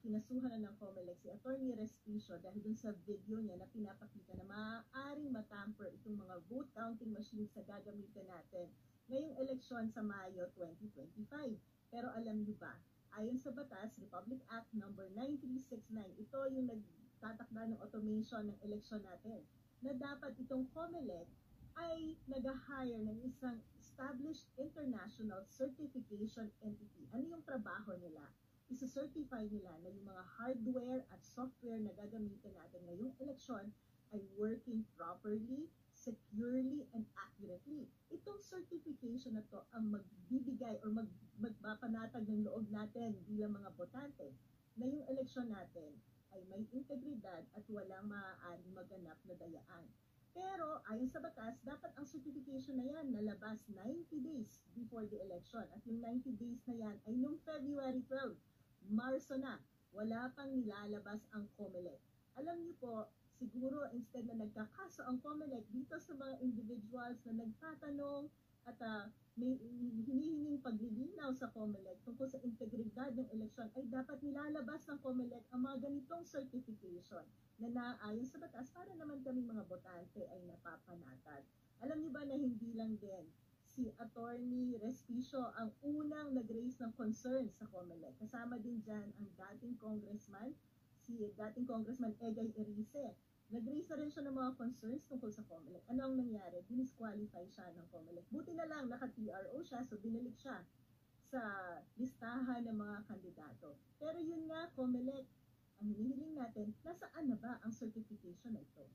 kinasuhan na ng COMELEC si Attorney Respicio dahil dun sa video niya na pinapakita na maaaring matamper itong mga vote counting machines na gagamitin natin ngayong eleksyon sa Mayo 2025. Pero alam niyo ba, ayon sa batas, Republic Act number 9369, ito yung nagtatakda ng automation ng eleksyon natin, na dapat itong COMELEC ay nag-hire ng isang established international certification entity. Ano yung trabaho nila? Isa-certify nila na yung mga hardware at software na gagamitin natin ngayong eleksyon ay working properly, securely, and accurately. Itong certification na to ang magbibigay or magpapanatag ng loob natin bilang mga botante na yung eleksyon natin ay may integridad at walang maaaring maganap na dayaan. Pero ayon sa batas, dapat ang certification na yan nalabas 90 days before the election. At yung 90 days na yan ay noong February 12, Marso na, wala pang nilalabas ang COMELEC. Alam niyo po, siguro instead na nagkakaso ang COMELEC dito sa mga individuals na nagtatanong at may hinihinging paglilinaw sa COMELEC tungkol sa integridad ng eleksyon, ay dapat nilalabas ng COMELEC ang mga ganitong certification na naayon sa batas para naman kaming mga botante ay napapanatag. Alam niyo ba na hindi lang din si Attorney Respicio ang unang nag-raise ng concern sa COMELEC. Kasama din dyan ang dating congressman, dating Congressman Egay Erice. Nag-raise na rin siya ng mga concerns tungkol sa COMELEC. Ano ang nangyari? Dinisqualify siya ng COMELEC. Buti na lang, naka-TRO siya, so binalik siya sa listahan ng mga kandidato. Pero yun nga, COMELEC, ang hinihiling natin, nasaan na ba ang certification na ito?